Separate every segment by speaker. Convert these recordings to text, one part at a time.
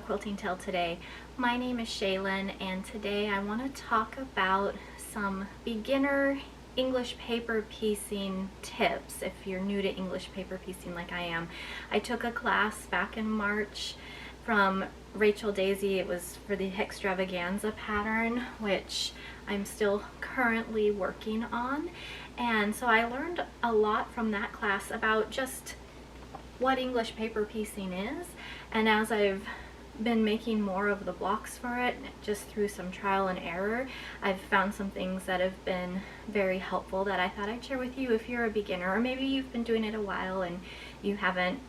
Speaker 1: Quilting Tale today. My name is Shaylin, and today I want to talk about some beginner English paper piecing tips if you're new to English paper piecing like I am. I took a class back in March from Rachel Daisy. It was for the Hextravaganza pattern, which I'm still currently working on, and so I learned a lot from that class about just what English paper piecing is, and as I've been making more of the blocks for it, just through some trial and error, I've found some things that have been very helpful that I thought I'd share with you if you're a beginner, or maybe you've been doing it a while and you haven't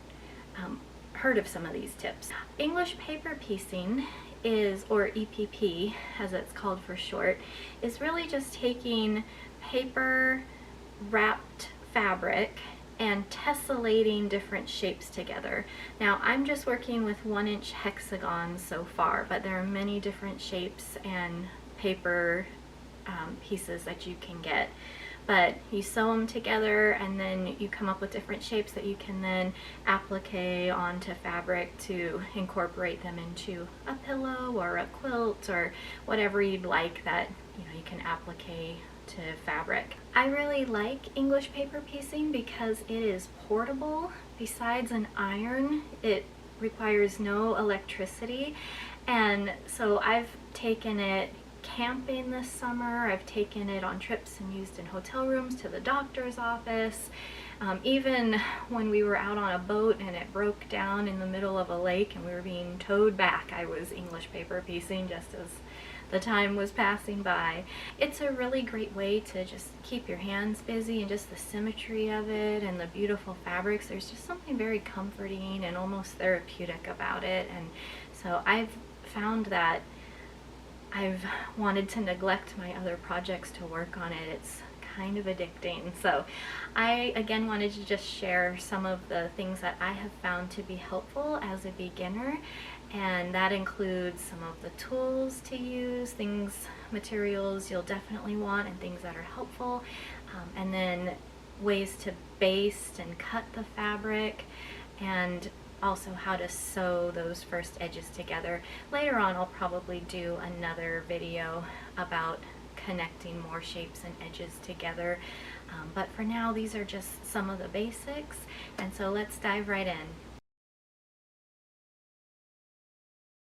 Speaker 1: heard of some of these tips. English paper piecing is, or EPP as it's called for short, is really just taking paper wrapped fabric and tessellating different shapes together. Now I'm just working with 1-inch hexagons so far, but there are many different shapes and paper pieces that you can get. But you sew them together and then you come up with different shapes that you can then applique onto fabric to incorporate them into a pillow or a quilt or whatever you'd like that you can applique to fabric. I really like English paper piecing because it is portable. Besides an iron, it requires no electricity, and so I've taken it camping this summer. I've taken it on trips and used in hotel rooms, to the doctor's office. Even when we were out on a boat and it broke down in the middle of a lake and we were being towed back, I was English paper piecing just as the time was passing by. It's a really great way to just keep your hands busy, and just the symmetry of it and the beautiful fabrics. There's just something very comforting and almost therapeutic about it, and so I've found that I've wanted to neglect my other projects to work on it. It's kind of addicting. So I again wanted to just share some of the things that I have found to be helpful as a beginner, and that includes some of the tools to use, materials you'll definitely want and things that are helpful, and then ways to baste and cut the fabric, and also how to sew those first edges together. Later on I'll probably do another video about connecting more shapes and edges together, but for now these are just some of the basics, and so let's dive right in.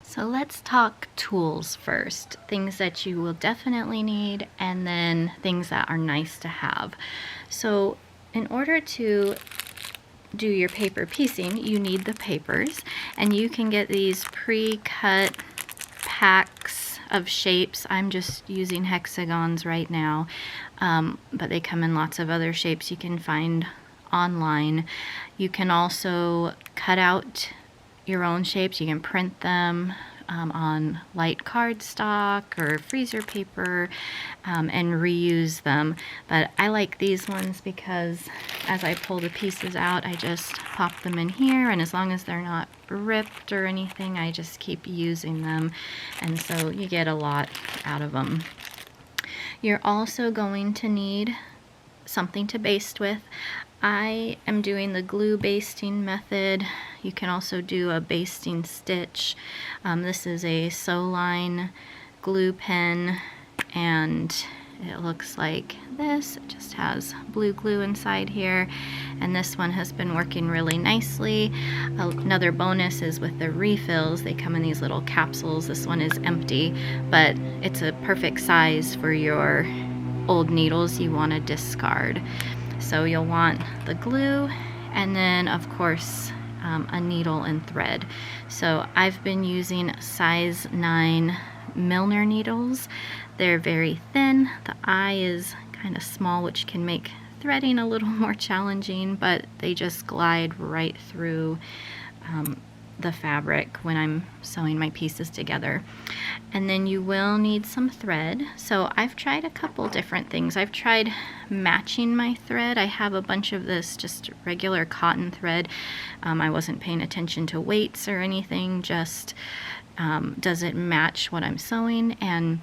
Speaker 1: So let's talk tools first, things that you will definitely need, and then things that are nice to have. So in order to do your paper piecing, you need the papers, and you can get these pre-cut packs of shapes. I'm just using hexagons right now, but they come in lots of other shapes you can find online. You can also cut out your own shapes. You can print them on light cardstock or freezer paper and reuse them. But I like these ones because as I pull the pieces out, I just pop them in here, and as long as they're not ripped or anything, I just keep using them, and so you get a lot out of them. You're also going to need something to baste with. I am doing the glue basting method. You can also do a basting stitch. This is a sew line glue pen, and it looks like this. It just has blue glue inside here, and this one has been working really nicely. Another bonus is with the refills. They come in these little capsules. This one is empty, but it's a perfect size for your old needles you want to discard. So you'll want the glue, and then of course a needle and thread. So I've been using size 9 Milner needles. They're very thin. The eye is kind of small, which can make threading a little more challenging, but they just glide right through the fabric when I'm sewing my pieces together. And then you will need some thread. So I've tried a couple different things. I've tried matching my thread. I have a bunch of this just regular cotton thread. I wasn't paying attention to weights or anything, just does it match what I'm sewing, and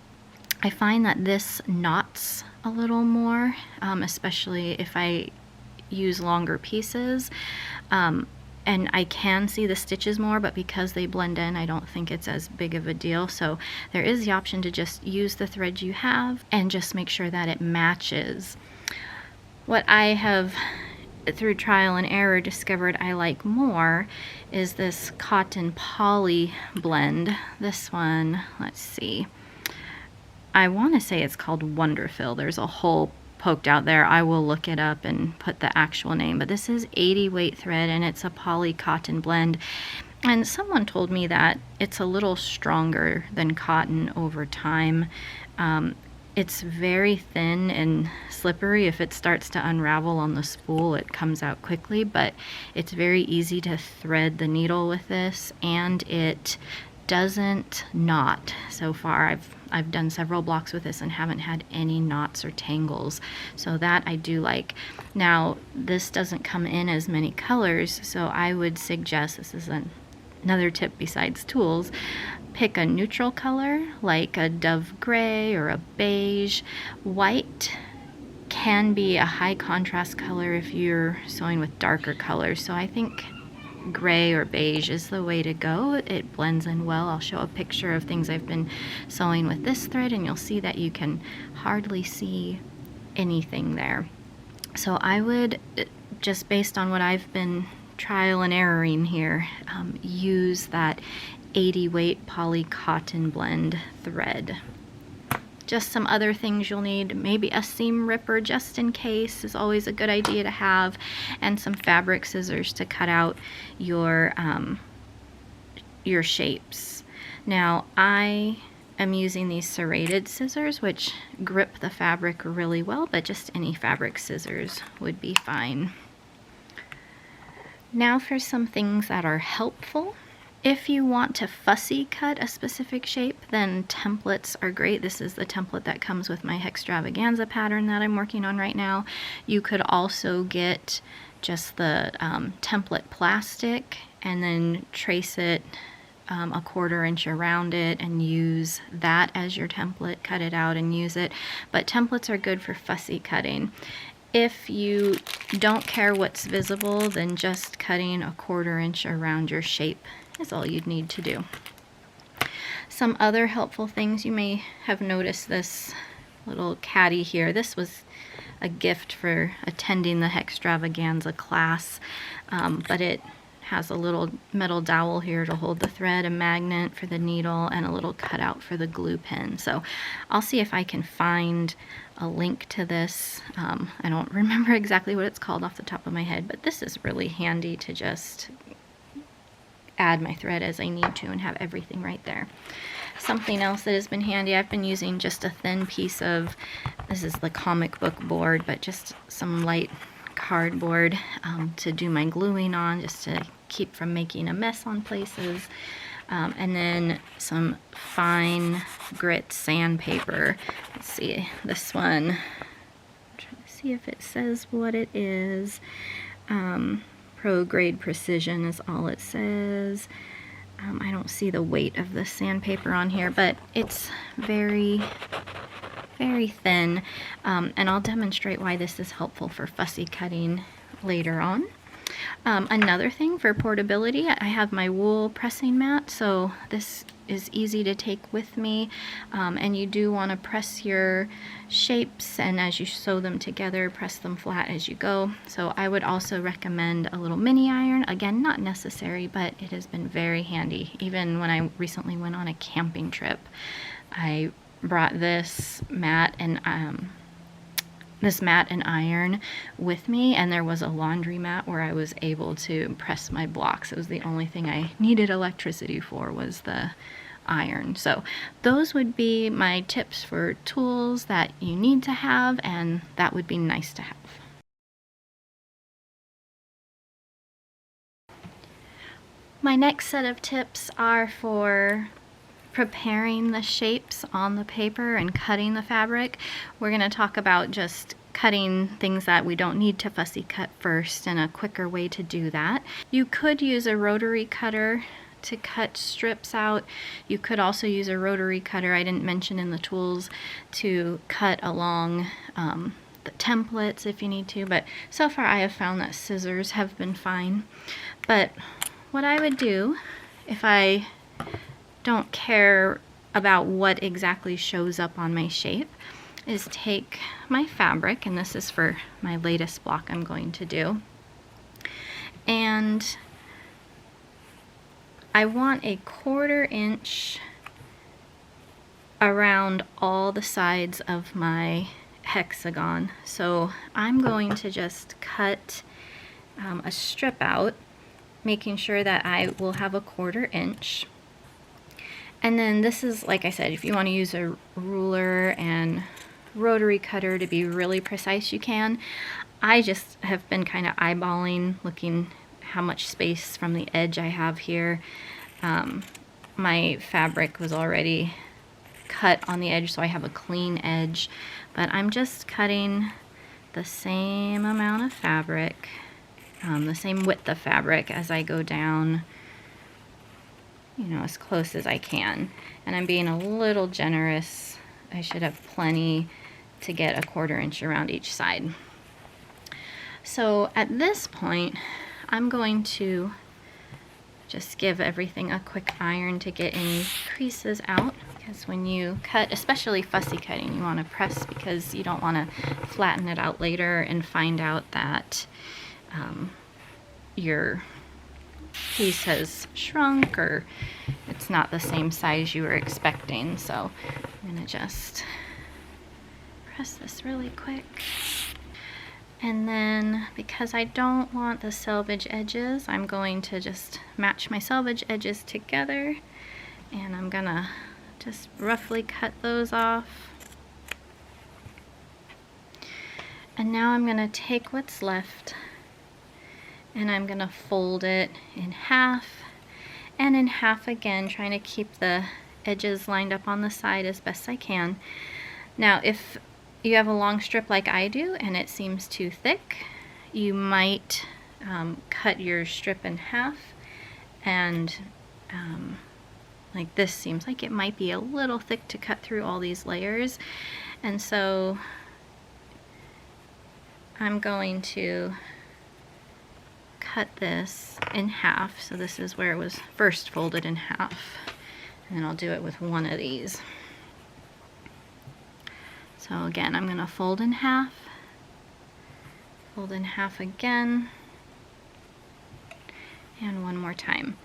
Speaker 1: I find that this knots a little more, especially if I use longer pieces. and I can see the stitches more, but because they blend in, I don't think it's as big of a deal. So there is the option to just use the thread you have and just make sure that it matches. What I have, through trial and error, discovered I like more is this cotton poly blend. This one, let's see, I want to say it's called Wonderfill. There's a hole poked out there. I will look it up and put the actual name, but this is 80 weight thread and it's a poly cotton blend. And someone told me that it's a little stronger than cotton over time. It's very thin and slippery. If it starts to unravel on the spool, it comes out quickly, but it's very easy to thread the needle with this, and it doesn't knot. So far I've done several blocks with this and haven't had any knots or tangles, so that I do like. Now this doesn't come in as many colors, so I would suggest, this is another tip besides tools, pick a neutral color like a dove gray or a beige. White can be a high contrast color if you're sewing with darker colors, so I think gray or beige is the way to go. It blends in well. I'll show a picture of things I've been sewing with this thread and you'll see that you can hardly see anything there. So I would, just based on what I've been trial and erroring here, use that 80 weight poly cotton blend thread. Just some other things you'll need, maybe a seam ripper just in case is always a good idea to have, and some fabric scissors to cut out your shapes. Now I am using these serrated scissors which grip the fabric really well, but just any fabric scissors would be fine. Now for some things that are helpful. If you want to fussy cut a specific shape, then templates are great. This is the template that comes with my Hextravaganza pattern that I'm working on right now. You could also get just the template plastic and then trace it a 1/4 inch around it and use that as your template, cut it out and use it. But templates are good for fussy cutting. If you don't care what's visible, then just cutting a 1/4 inch around your shape is all you'd need to do. Some other helpful things, you may have noticed this little caddy here. This was a gift for attending the Hextravaganza class, but it has a little metal dowel here to hold the thread, a magnet for the needle, and a little cutout for the glue pin. So I'll see if I can find a link to this. I don't remember exactly what it's called off the top of my head, but this is really handy to just add my thread as I need to and have everything right there. Something else that has been handy, I've been using just a thin piece of, this is the comic book board, but just some light cardboard to do my gluing on, just to keep from making a mess on places. And then some fine grit sandpaper. Let's see, this one, I'm trying to see if it says what it is. Pro Grade Precision is all it says. I don't see the weight of the sandpaper on here, but it's very, very thin, and I'll demonstrate why this is helpful for fussy cutting later on. Another thing for portability, I have my wool pressing mat, so this is easy to take with me, and you do want to press your shapes, and as you sew them together, press them flat as you go. So I would also recommend a little mini iron. Again, not necessary, but it has been very handy. Even when I recently went on a camping trip, I brought this mat and iron with me, and there was a laundry mat where I was able to press my blocks. It was the only thing I needed electricity for, was the iron. So those would be my tips for tools that you need to have, and that would be nice to have. My next set of tips are for preparing the shapes on the paper and cutting the fabric. We're going to talk about just cutting things that we don't need to fussy cut first, and a quicker way to do that. You could use a rotary cutter to cut strips out. You could also use a rotary cutter, I didn't mention in the tools, to cut along the templates if you need to, but so far I have found that scissors have been fine. But what I would do if I don't care about what exactly shows up on my shape is take my fabric, and this is for my latest block I'm going to do, and I want a 1/4 inch around all the sides of my hexagon. So I'm going to just cut a strip out, making sure that I will have a 1/4 inch. And then this is, like I said, if you want to use a ruler and rotary cutter to be really precise, you can. I just have been kind of eyeballing, looking how much space from the edge I have here. My fabric was already cut on the edge, so I have a clean edge, but I'm just cutting the same amount of fabric, the same width of fabric as I go down, you know, as close as I can. And I'm being a little generous. I should have plenty to get a 1/4 inch around each side. So at this point, I'm going to just give everything a quick iron to get any creases out, because when you cut, especially fussy cutting, you want to press because you don't want to flatten it out later and find out that your piece has shrunk or it's not the same size you were expecting. So I'm going to just press this really quick. And then, because I don't want the selvage edges, I'm going to just match my selvage edges together, and I'm gonna just roughly cut those off. And now I'm gonna take what's left and I'm gonna fold it in half and in half again, trying to keep the edges lined up on the side as best I can. Now, if you have a long strip like I do and it seems too thick, you might cut your strip in half, and like this seems like it might be a little thick to cut through all these layers, and so I'm going to cut this in half. So this is where it was first folded in half, and then I'll do it with one of these. So again, I'm going to fold in half again, and one more time.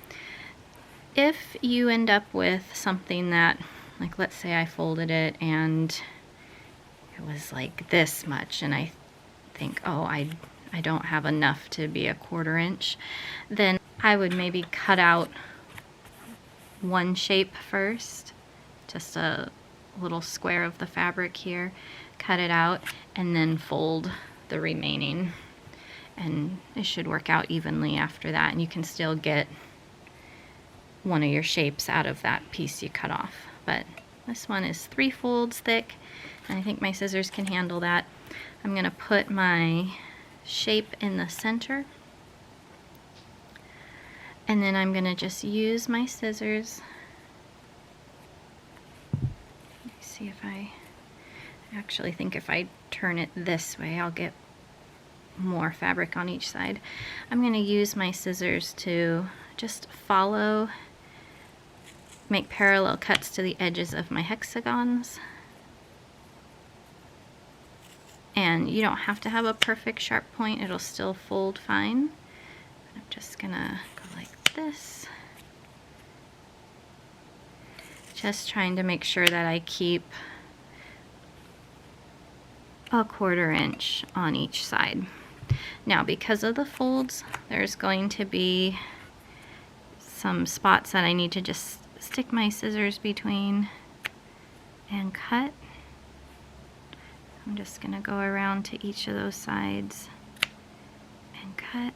Speaker 1: If you end up with something that, like let's say I folded it and it was like this much, and I think, oh, I don't have enough to be a 1/4 inch, then I would maybe cut out one shape first, just a little square of the fabric here, cut it out, and then fold the remaining, and it should work out evenly after that, and you can still get one of your shapes out of that piece you cut off. But this one is 3 folds thick, and I think my scissors can handle that. I'm going to put my shape in the center, and then I'm going to just use my scissors. See if I actually think if I turn it this way, I'll get more fabric on each side. I'm going to use my scissors to just follow, make parallel cuts to the edges of my hexagons. And you don't have to have a perfect sharp point, it'll still fold fine. I'm just gonna go like this. Just trying to make sure that I keep a 1/4 inch on each side. Now, because of the folds, there's going to be some spots that I need to just stick my scissors between and cut. I'm just going to go around to each of those sides and cut.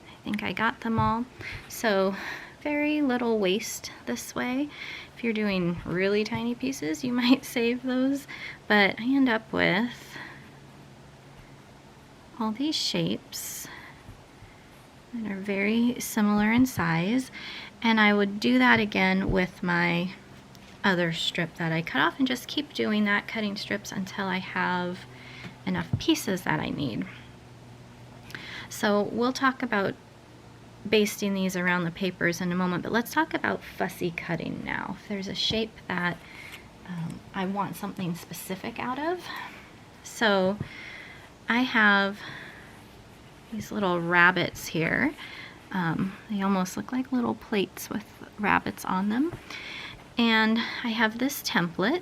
Speaker 1: I think I got them all. So very little waste this way. If you're doing really tiny pieces, you might save those, but I end up with all these shapes that are very similar in size, and I would do that again with my other strip that I cut off, and just keep doing that, cutting strips until I have enough pieces that I need. So we'll talk about basting these around the papers in a moment, but let's talk about fussy cutting now. If there's a shape that I want something specific out of. So I have these little rabbits here. They almost look like little plates with rabbits on them. And I have this template.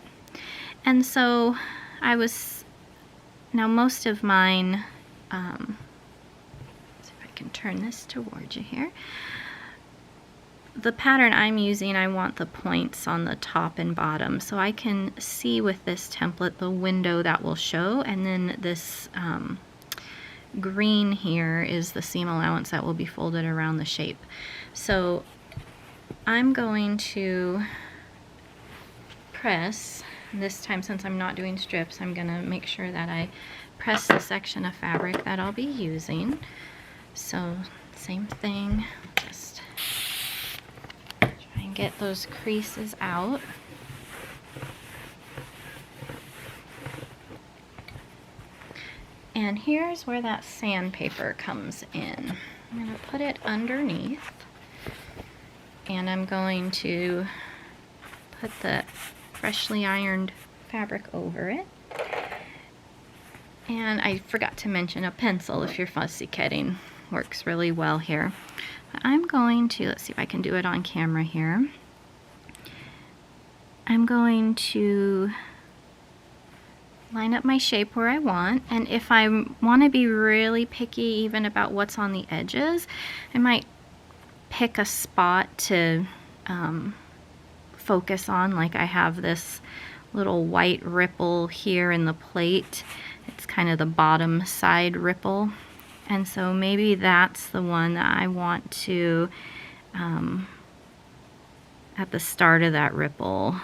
Speaker 1: And so now most of mine, let's see if I can turn this towards you here. The pattern I'm using, I want the points on the top and bottom, so I can see with this template the window that will show, and then this green here is the seam allowance that will be folded around the shape. So I'm going to press, this time since I'm not doing strips, I'm going to make sure that I press the section of fabric that I'll be using. So same thing, just try and get those creases out. And here's where that sandpaper comes in. I'm going to put it underneath, and I'm going to put the freshly ironed fabric over it. And I forgot to mention a pencil if you're fussy cutting. Works really well here. But I'm going to, let's see if I can do it on camera here. I'm going to line up my shape where I want, and if I want to be really picky even about what's on the edges, I might pick a spot to focus on. Like I have this little white ripple here in the plate. It's kind of the bottom side ripple, and so maybe that's the one that I want to at the start of that ripple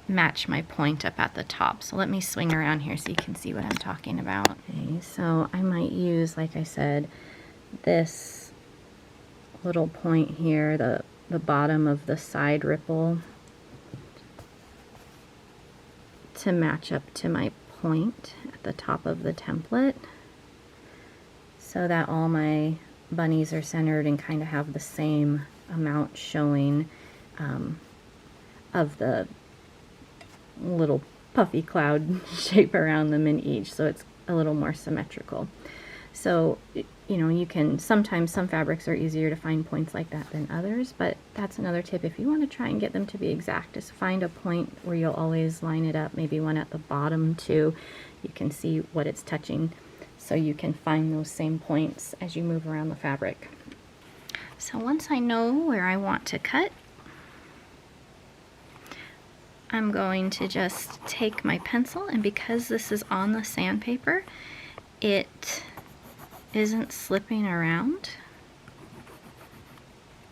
Speaker 1: match my point up at the top. So let me swing around here so you can see what I'm talking about. Okay, so I might use, like I said, this little point here, the bottom of the side ripple, to match up to my point at the top of the template, so that all my bunnies are centered and kind of have the same amount showing of the little puffy cloud shape around them in each, so it's a little more symmetrical. So, you know, you can, sometimes some fabrics are easier to find points like that than others, but that's another tip. If you want to try and get them to be exact, just find a point where you'll always line it up, maybe one at the bottom too. You can see what it's touching, so you can find those same points as you move around the fabric. So once I know where I want to cut, I'm going to just take my pencil, and because this is on the sandpaper, it isn't slipping around.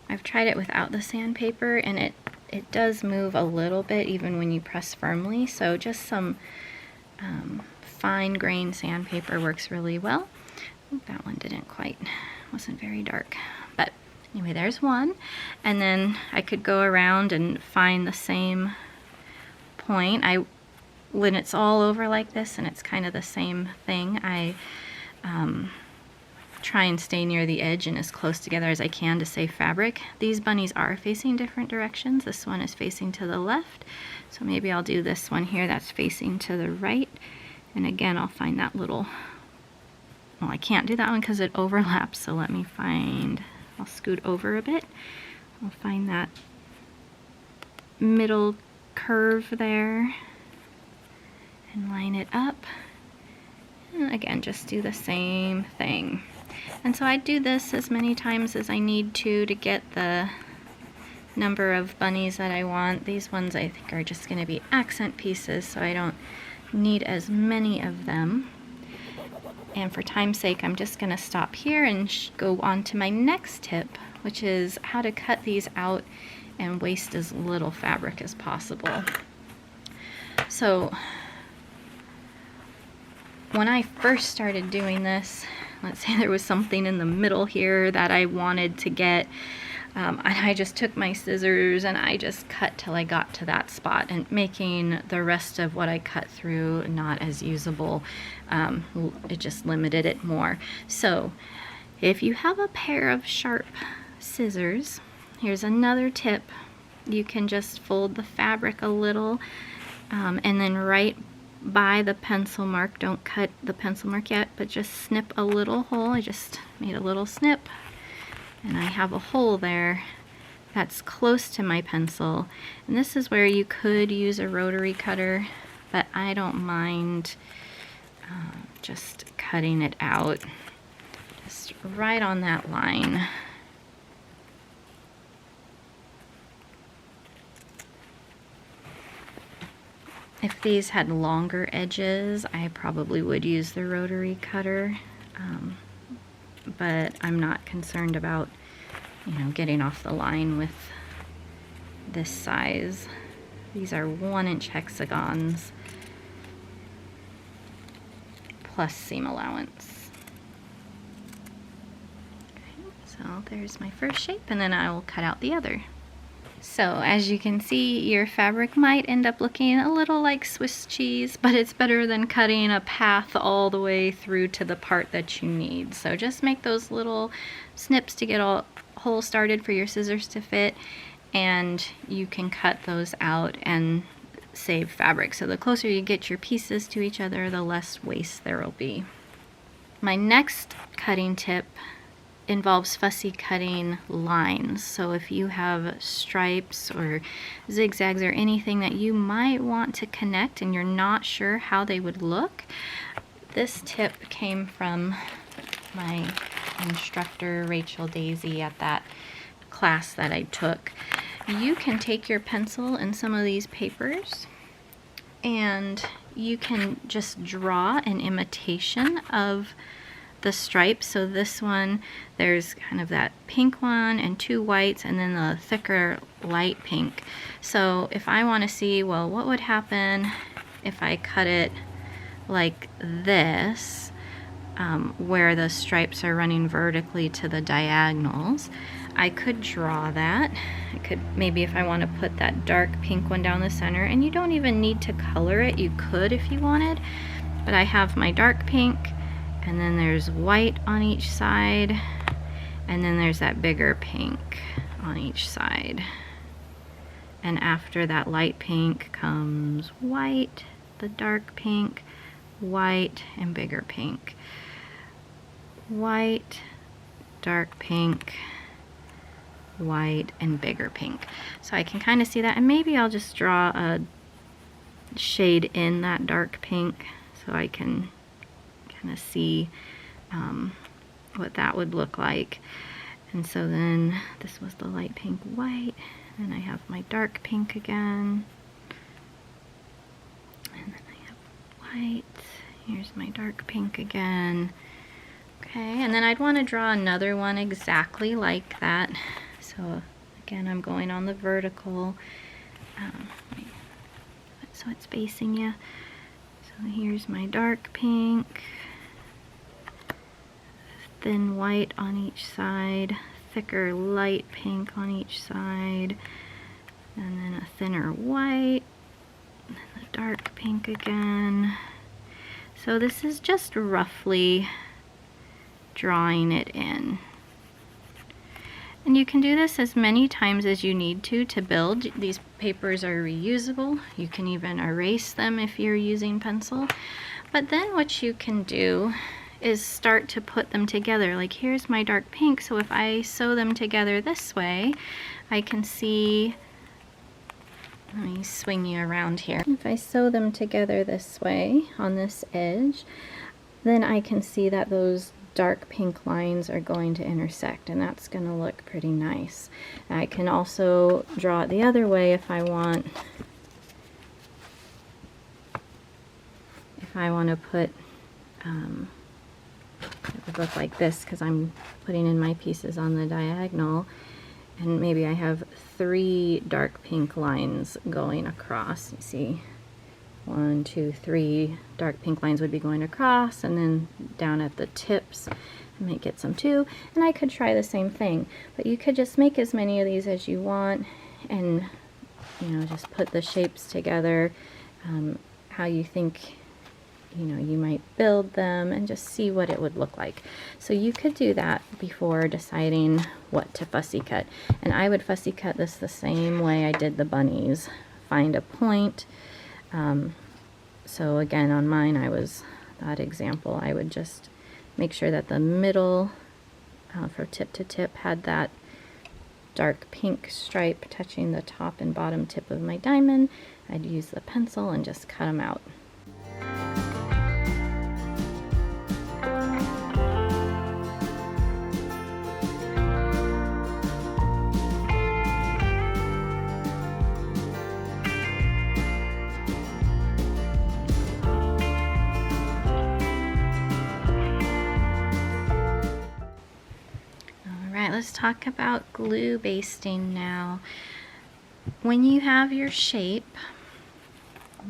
Speaker 1: I've tried it without the sandpaper, and it does move a little bit even when you press firmly, so just some fine grain sandpaper works really well. Oh, that one wasn't very dark, but anyway, there's one. And then I could go around and find the same point. When it's all over like this and it's kind of the same thing, I try and stay near the edge and as close together as I can to save fabric. These bunnies are facing different directions. This one is facing to the left, so maybe I'll do this one here that's facing to the right. And again, I'll find that little, well, I can't do that one because it overlaps, so let me find, I'll scoot over a bit. I'll find that middle curve there and line it up. And again, just do the same thing. And so I do this as many times as I need to get the number of bunnies that I want. These ones I think are just going to be accent pieces, so I don't need as many of them. And for time's sake, I'm just going to stop here and go on to my next tip, which is how to cut these out and waste as little fabric as possible. So when I first started doing this, let's say there was something in the middle here that I wanted to get, and I just took my scissors and I just cut till I got to that spot, and making the rest of what I cut through not as usable. It just limited it more. So If you have a pair of sharp scissors, here's another tip. You can just fold the fabric a little and then right by the pencil mark, don't cut the pencil mark yet, but just snip a little hole. I just made a little snip and I have a hole there that's close to my pencil. And this is where you could use a rotary cutter, but I don't mind just cutting it out just right on that line. If these had longer edges, I probably would use the rotary cutter, but I'm not concerned about, you know, getting off the line with this size. These are 1-inch hexagons plus seam allowance. Okay, so there's my first shape, and then I will cut out the other. So as you can see, your fabric might end up looking a little like Swiss cheese, but it's better than cutting a path all the way through to the part that you need. So just make those little snips to get a hole started for your scissors to fit, and you can cut those out and save fabric. So the closer you get your pieces to each other, the less waste there will be. My next cutting tip involves fussy cutting lines. So if you have stripes or zigzags or anything that you might want to connect and you're not sure how they would look, this tip came from my instructor Rachel Daisy at that class that I took. You can take your pencil and some of these papers and you can just draw an imitation of the stripes. So this one, there's kind of that pink one and 2 whites and then the thicker light pink. So if I want to see, well, what would happen if I cut it like this, where the stripes are running vertically to the diagonals, I could draw that. I could, maybe if I want to put that dark pink one down the center, and you don't even need to color it, you could if you wanted, but I have my dark pink, and then there's white on each side, and then there's that bigger pink on each side. And after that light pink comes white, the dark pink, white, and bigger pink. White, dark pink, white, and bigger pink. So I can kind of see that, and maybe I'll just draw a shade in that dark pink so I can kind of see what that would look like. And so then this was the light pink, white, and I have my dark pink again, and then I have white. Here's my dark pink again. Okay, and then I'd want to draw another one exactly like that. So again, I'm going on the vertical, so it's facing you. So here's my dark pink, thin white on each side, thicker light pink on each side, and then a thinner white, and then the dark pink again. So this is just roughly drawing it in. And you can do this as many times as you need to build. These papers are reusable. You can even erase them if you're using pencil. But then what you can do is start to put them together. Like here's my dark pink, so if I sew them together this way, I can see, let me swing you around here. If I sew them together this way on this edge, then I can see that those dark pink lines are going to intersect, and that's going to look pretty nice. I can also draw it the other way if I want. If I want to put, it would look like this because I'm putting in my pieces on the diagonal, and maybe I have 3 dark pink lines going across. You see, 1, 2, 3 dark pink lines would be going across, and then down at the tips I might get some too. And I could try the same thing, but you could just make as many of these as you want, and you know, just put the shapes together how you think you know, you might build them and just see what it would look like. So you could do that before deciding what to fussy cut. And I would fussy cut this the same way I did the bunnies. Find a point. So again, on mine, that example, I would just make sure that the middle, from tip to tip, had that dark pink stripe touching the top and bottom tip of my diamond. I'd use the pencil and just cut them out. Let's talk about glue basting now. When you have your shape,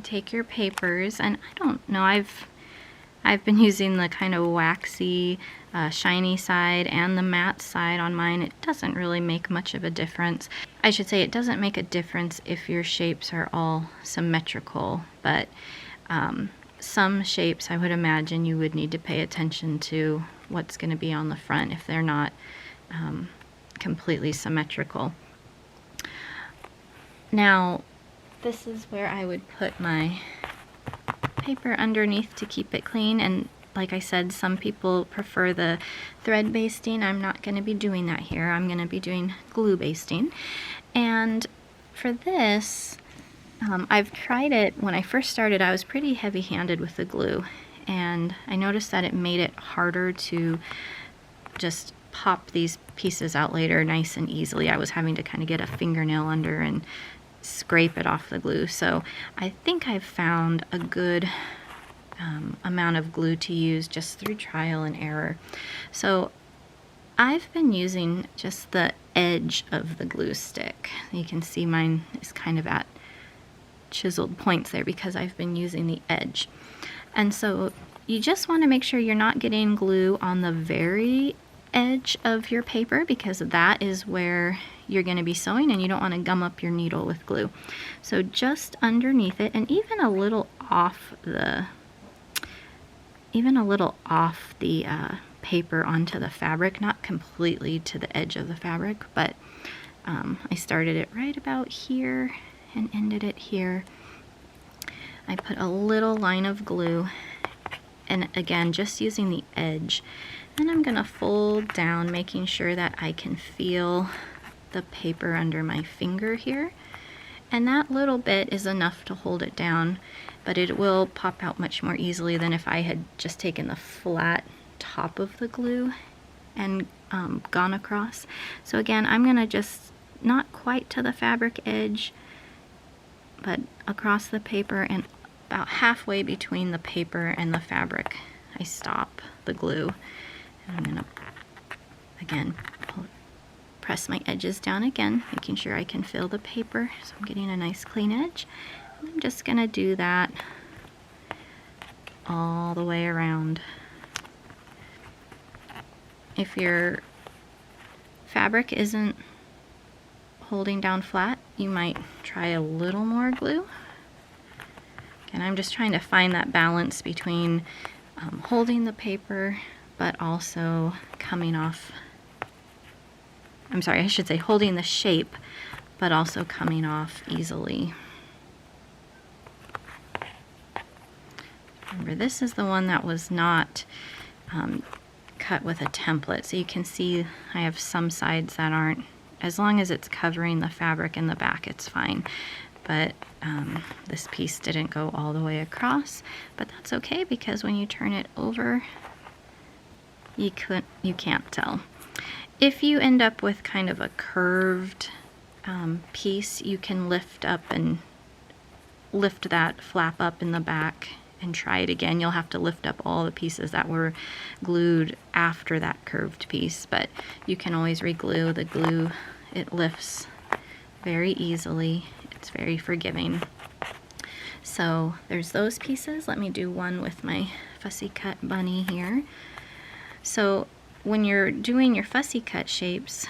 Speaker 1: take your papers, and I don't know, I've been using the kind of waxy, shiny side and the matte side on mine. It doesn't really make much of a difference. I should say it doesn't make a difference if your shapes are all symmetrical, but some shapes I would imagine you would need to pay attention to what's going to be on the front if they're not completely symmetrical. Now, this is where I would put my paper underneath to keep it clean, and like I said, some people prefer the thread basting. I'm not going to be doing that here. I'm going to be doing glue basting. And for this, I've tried it. When I first started, I was pretty heavy-handed with the glue, and I noticed that it made it harder to just pop these pieces out later nice and easily. I was having to kind of get a fingernail under and scrape it off the glue. So I think I've found a good amount of glue to use just through trial and error. So I've been using just the edge of the glue stick. You can see mine is kind of at chiseled points there because I've been using the edge. And so you just want to make sure you're not getting glue on the very edge of your paper, because that is where you're going to be sewing and you don't want to gum up your needle with glue. So just underneath it, and even a little off the paper onto the fabric, not completely to the edge of the fabric, but I started it right about here and ended it here. I put a little line of glue, and again, just using the edge. And I'm going to fold down, making sure that I can feel the paper under my finger here. And that little bit is enough to hold it down, but it will pop out much more easily than if I had just taken the flat top of the glue and gone across. So again, I'm going to just, not quite to the fabric edge, but across the paper, and about halfway between the paper and the fabric, I stop the glue. I'm going to, again, press my edges down again, making sure I can feel the paper, so I'm getting a nice clean edge. And I'm just going to do that all the way around. If your fabric isn't holding down flat, you might try a little more glue. And I'm just trying to find that balance between holding the paper but also coming off, I'm sorry, I should say holding the shape, but also coming off easily. Remember, this is the one that was not cut with a template, so you can see I have some sides that aren't, as long as it's covering the fabric in the back, it's fine. But this piece didn't go all the way across, but that's okay, because when you turn it over, you can't tell. If you end up with kind of a curved piece, you can lift up and lift that flap up in the back and try it again. You'll have to lift up all the pieces that were glued after that curved piece, but you can always re-glue. The glue, it lifts very easily. It's very forgiving. So there's those pieces. Let me do one with my fussy cut bunny here. So when you're doing your fussy cut shapes,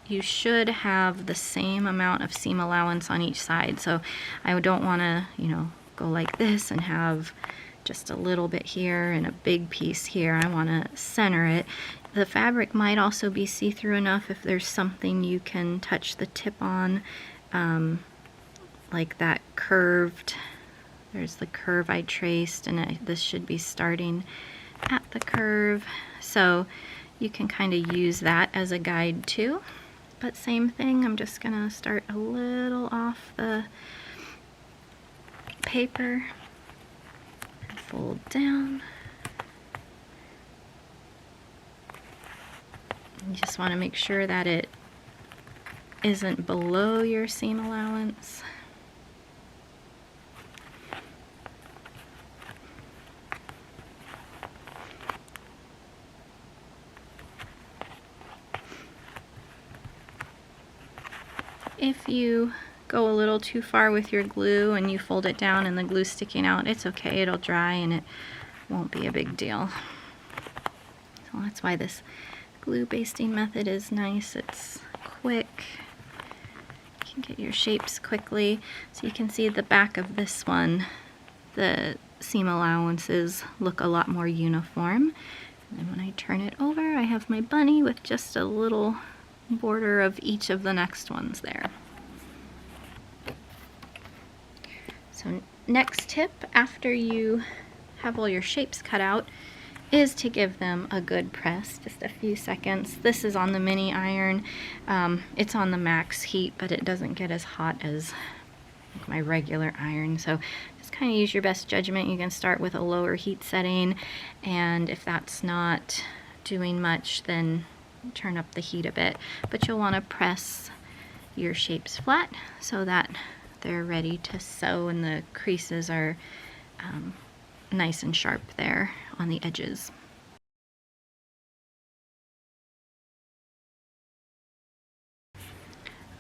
Speaker 1: you should have the same amount of seam allowance on each side. So I don't want to, go like this and have just a little bit here and a big piece here. I want to center it. The fabric might also be see-through enough if there's something you can touch the tip on, like that curved. There's the curve I traced, and this should be starting at the curve. So you can kind of use that as a guide too. But same thing, I'm just gonna start a little off the paper and fold down. You just want to make sure that it isn't below your seam allowance. If you go a little too far with your glue and you fold it down and the glue's sticking out, it's okay, it'll dry and it won't be a big deal. So that's why this glue basting method is nice. It's quick. You can get your shapes quickly. So you can see the back of this one, the seam allowances look a lot more uniform. And then when I turn it over, I have my bunny with just a little border of each of the next ones there. So next tip after you have all your shapes cut out is to give them a good press, just a few seconds. This is on the mini iron. It's on the max heat, but it doesn't get as hot as my regular iron. So just kind of use your best judgment. You can start with a lower heat setting, and if that's not doing much, then turn up the heat a bit. But you'll want to press your shapes flat so that they're ready to sew and the creases are nice and sharp there on the edges.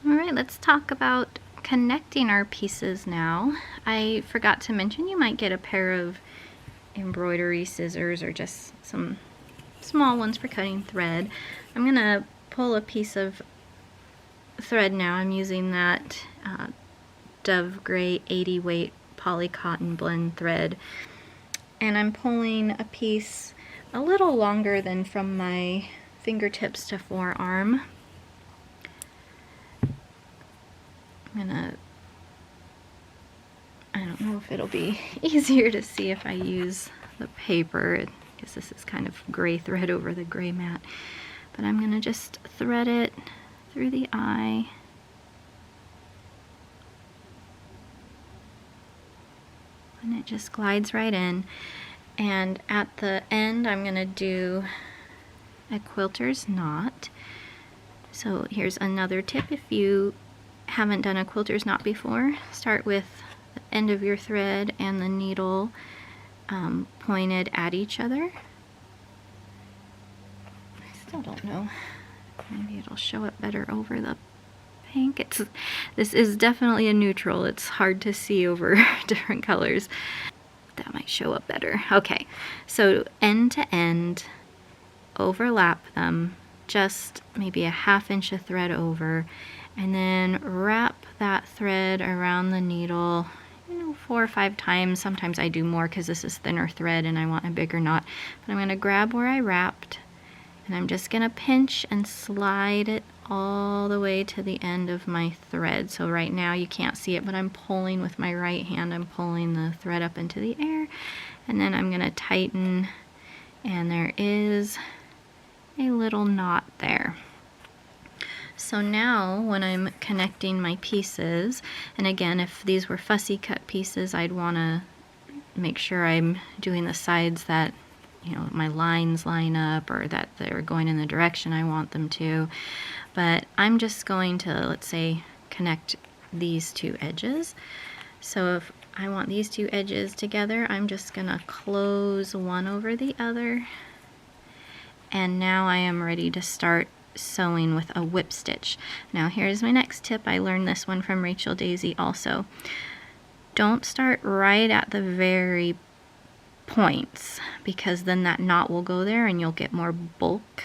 Speaker 1: Alright, let's talk about connecting our pieces now. I forgot to mention you might get a pair of embroidery scissors or just some small ones for cutting thread. I'm going to pull a piece of thread now. I'm using that Dove Gray 80 weight poly cotton blend thread, and I'm pulling a piece a little longer than from my fingertips to forearm. I don't know if it'll be easier to see if I use the paper, because this is kind of gray thread over the gray mat, but I'm going to just thread it through the eye. And it just glides right in. And at the end, I'm going to do a quilter's knot. So here's another tip. If you haven't done a quilter's knot before, start with the end of your thread and the needle pointed at each other. I still don't know. Maybe it'll show up better over the pink. This is definitely a neutral. It's hard to see over different colors. That might show up better. Okay, so end to end, overlap them, just maybe a ½ inch of thread over, and then wrap that thread around the needle, 4 or 5 times. Sometimes I do more because this is thinner thread and I want a bigger knot. But I'm going to grab where I wrapped, and I'm just going to pinch and slide it all the way to the end of my thread. So right now you can't see it, but I'm pulling with my right hand. I'm pulling the thread up into the air, and then I'm going to tighten, and there is a little knot there. So now when I'm connecting my pieces, and again, if these were fussy cut pieces, I'd want to make sure I'm doing the sides that my lines line up, or that they're going in the direction I want them to. But I'm just going to, let's say, connect these two edges. So if I want these two edges together, I'm just going to close one over the other. And now I am ready to start sewing with a whip stitch. Now here's my next tip. I learned this one from Rachel Daisy also. Don't start right at the very points, because then that knot will go there and you'll get more bulk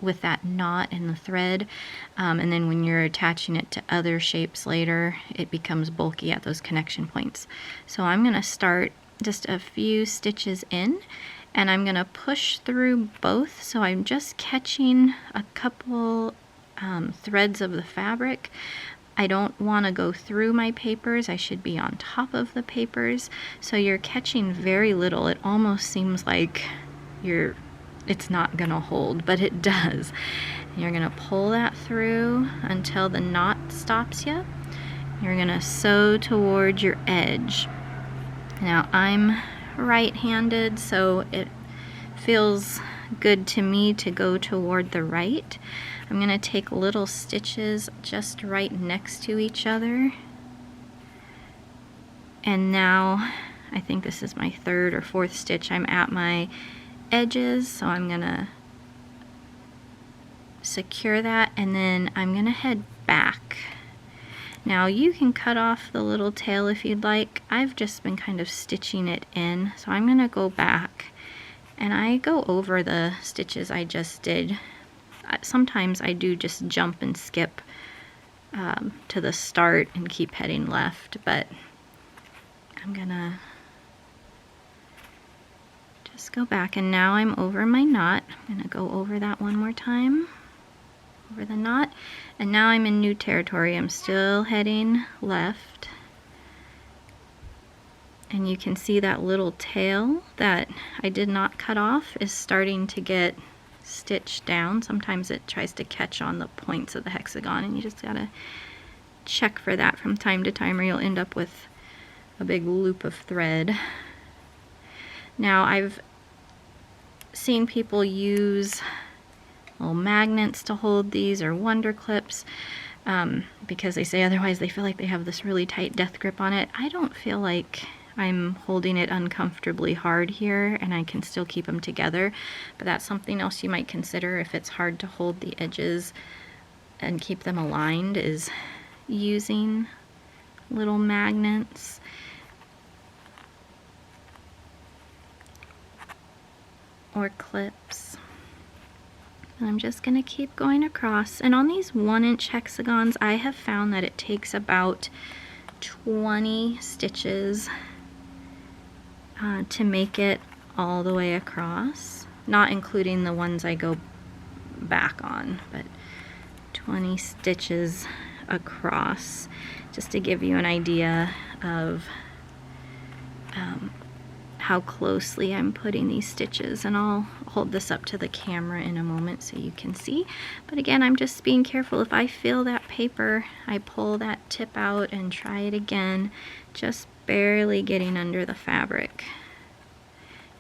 Speaker 1: with that knot in the thread, and then when you're attaching it to other shapes later, it becomes bulky at those connection points. So I'm going to start just a few stitches in, and I'm gonna push through both, so I'm just catching a couple threads of the fabric. I don't want to go through my papers. I should be on top of the papers, so you're catching very little. It almost seems like it's not gonna hold, but it does. And you're gonna pull that through until the knot stops you. You're gonna sew toward your edge. Now I'm right-handed, so it feels good to me to go toward the right. I'm gonna take little stitches just right next to each other. And now, I think this is my third or fourth stitch. I'm at my edges, so I'm gonna secure that, and then I'm gonna head back. Now you can cut off the little tail if you'd like. I've just been kind of stitching it in, so I'm gonna go back, and I go over the stitches I just did. Sometimes I do just jump and skip to the start and keep heading left, but I'm gonna just go back, and now I'm over my knot. I'm gonna go over that one more time, over the knot, and now I'm in new territory. I'm still heading left, and you can see that little tail that I did not cut off is starting to get stitched down. Sometimes it tries to catch on the points of the hexagon, and you just gotta check for that from time to time, or you'll end up with a big loop of thread. Now I've seen people use little magnets to hold these, or wonder clips, because they say otherwise they feel like they have this really tight death grip on it. I don't feel like I'm holding it uncomfortably hard here, and I can still keep them together, but that's something else you might consider if it's hard to hold the edges and keep them aligned, is using little magnets. Or clips. And I'm just gonna keep going across, and on these 1-inch hexagons I have found that it takes about 20 stitches to make it all the way across, not including the ones I go back on, but 20 stitches across, just to give you an idea of how closely I'm putting these stitches. And I'll hold this up to the camera in a moment so you can see. But again, I'm just being careful. If I feel that paper, I pull that tip out and try it again, just barely getting under the fabric.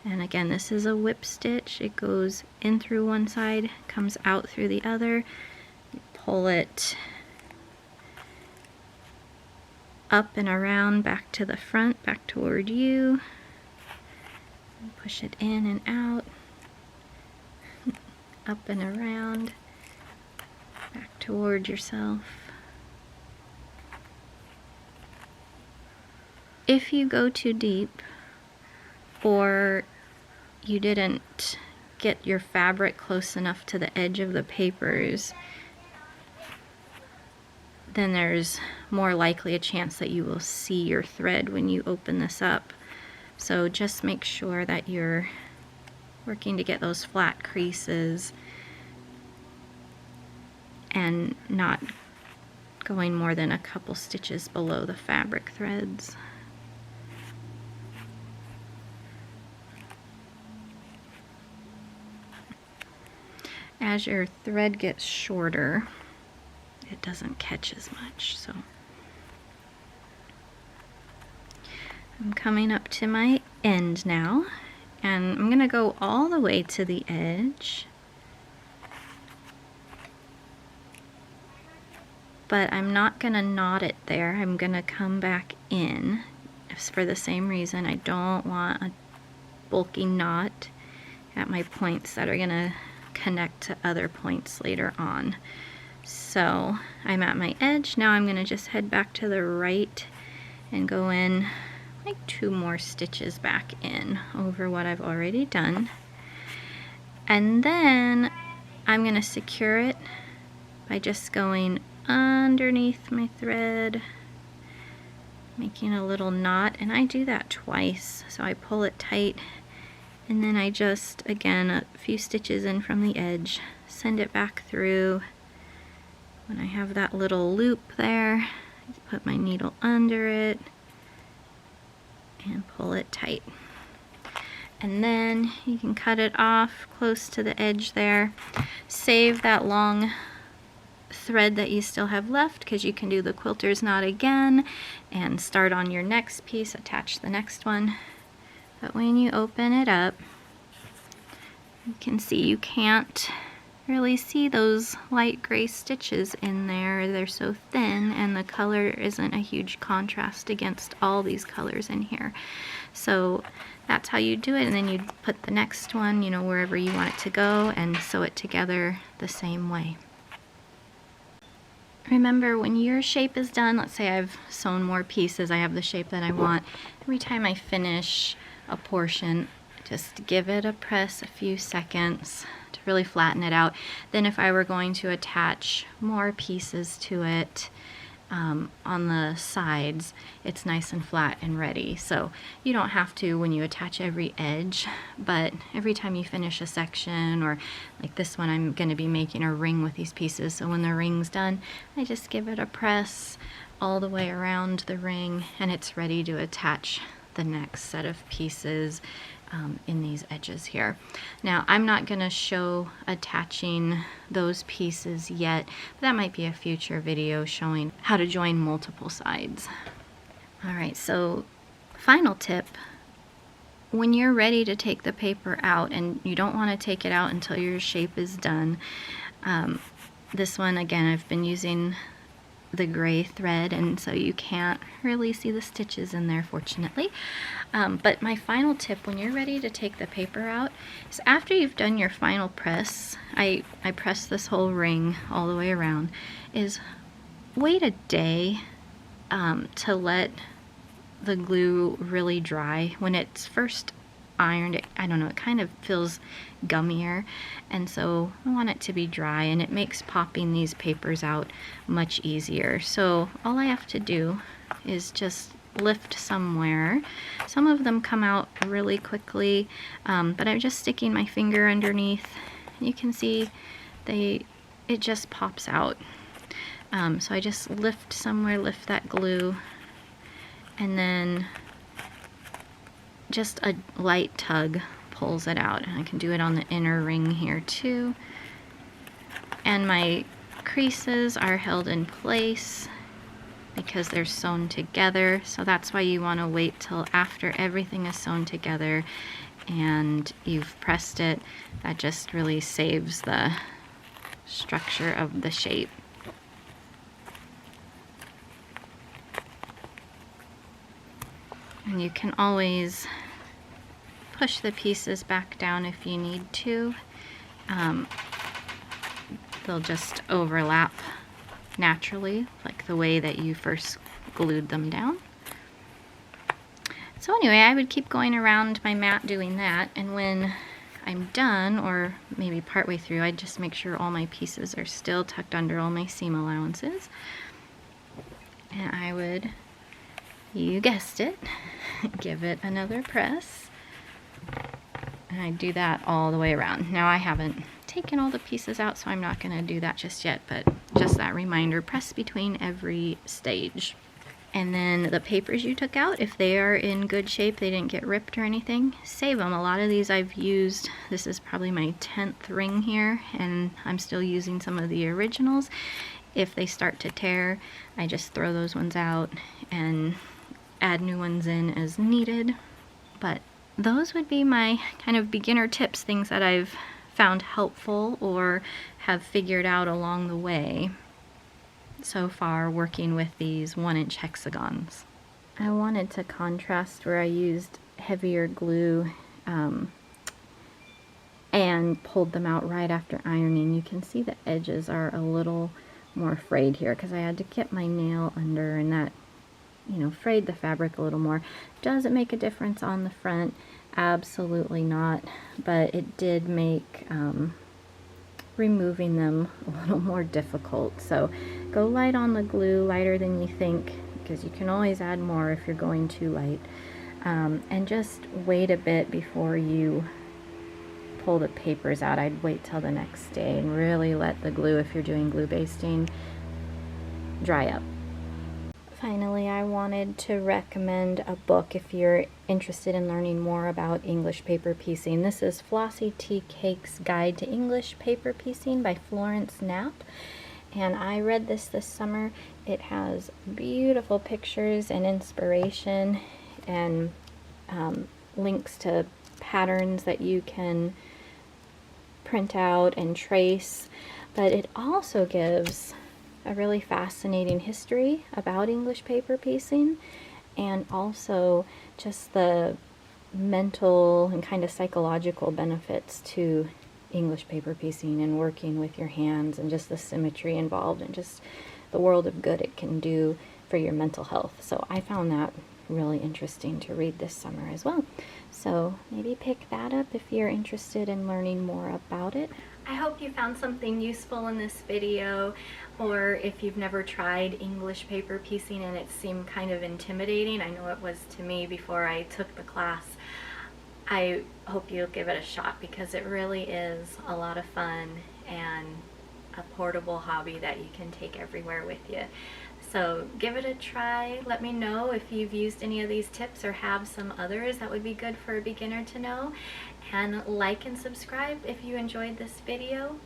Speaker 1: And again, this is a whip stitch. It goes in through one side, comes out through the other. You pull it up and around, back to the front, back toward you. Push it in and out, up and around, back toward yourself. If you go too deep, or you didn't get your fabric close enough to the edge of the papers, then there's more likely a chance that you will see your thread when you open this up. So just make sure that you're working to get those flat creases and not going more than a couple stitches below the fabric threads. As your thread gets shorter, it doesn't catch as much, so I'm coming up to my end now, and I'm gonna go all the way to the edge, but I'm not gonna knot it there. I'm gonna come back in, for the same reason. I don't want a bulky knot at my points that are gonna connect to other points later on. So I'm at my edge. Now I'm gonna just head back to the right and go in like 2 more stitches back in over what I've already done. And then I'm gonna secure it by just going underneath my thread making a little knot, and I do that twice. So I pull it tight, and then I just, again, a few stitches in from the edge, send it back through. When I have that little loop there, just put my needle under it and pull it tight. And then you can cut it off close to the edge there. Save that long thread that you still have left, because you can do the quilter's knot again and start on your next piece, attach the next one. But when you open it up, you can see you can't really see those light gray stitches in there. They're so thin, and the color isn't a huge contrast against all these colors in here. So that's how you do it, and then you put the next one, you know, wherever you want it to go, and sew it together the same way. Remember, when your shape is done, let's say I've sewn more pieces, I have the shape that I want, every time I finish a portion, just give it a press a few seconds to really flatten it out. Then if I were going to attach more pieces to it on the sides, it's nice and flat and ready. So you don't have to when you attach every edge, but every time you finish a section, or like this one, I'm going to be making a ring with these pieces, so when the ring's done, I just give it a press all the way around the ring, and it's ready to attach the next set of pieces in these edges here. Now, I'm not going to show attaching those pieces yet, but that might be a future video showing how to join multiple sides. Alright, so final tip, when you're ready to take the paper out, and you don't want to take it out until your shape is done, this one, again, I've been using the gray thread, and so you can't really see the stitches in there, fortunately. But my final tip when you're ready to take the paper out is, after you've done your final press, I press this whole ring all the way around, is wait a day to let the glue really dry. When it's first ironed, I don't know, it kind of feels gummier, and so I want it to be dry, and it makes popping these papers out much easier. So all I have to do is just lift somewhere. Some of them come out really quickly, but I'm just sticking my finger underneath. You can see it just pops out. So I just lift somewhere, lift that glue, and then just a light tug pulls it out. And I can do it on the inner ring here too. And my creases are held in place because they're sewn together, so that's why you want to wait till after everything is sewn together and you've pressed it. That just really saves the structure of the shape. And you can always push the pieces back down if you need to. They'll just overlap naturally, like the way that you first glued them down. So anyway, I would keep going around my mat doing that, and when I'm done, or maybe partway through, I'd just make sure all my pieces are still tucked under all my seam allowances. And I would, you guessed it, give it another press. And I do that all the way around. Now, I haven't taken all the pieces out, so I'm not going to do that just yet, but just that reminder, press between every stage. And then the papers you took out, if they are in good shape, they didn't get ripped or anything, save them. A lot of these I've used, this is probably my 10th ring here, and I'm still using some of the originals. If they start to tear, I just throw those ones out and add new ones in as needed. But those would be my kind of beginner tips, things that I've found helpful or have figured out along the way so far working with these 1-inch hexagons. I wanted to contrast where I used heavier glue and pulled them out right after ironing. You can see the edges are a little more frayed here because I had to get my nail under, and that, you know, frayed the fabric a little more. Does it make a difference on the front? Absolutely not, but it did make removing them a little more difficult. So go light on the glue, lighter than you think, because you can always add more if you're going too light. And just wait a bit before you pull the papers out. I'd wait till the next day and really let the glue, if you're doing glue basting, dry up. Finally, I wanted to recommend a book if you're interested in learning more about English paper piecing. This is Flossy Tea Cake's Guide to English Paper Piecing by Florence Knapp. And I read this summer. It has beautiful pictures and inspiration and links to patterns that you can print out and trace. But it also gives a really fascinating history about English paper piecing, and also just the mental and kind of psychological benefits to English paper piecing and working with your hands, and just the symmetry involved and just the world of good it can do for your mental health. So I found that really interesting to read this summer as well. So maybe pick that up if you're interested in learning more about it. I hope you found something useful in this video, or if you've never tried English paper piecing and it seemed kind of intimidating, I know it was to me before I took the class, I hope you'll give it a shot, because it really is a lot of fun and a portable hobby that you can take everywhere with you. So give it a try. Let me know if you've used any of these tips or have some others that would be good for a beginner to know. And like and subscribe if you enjoyed this video.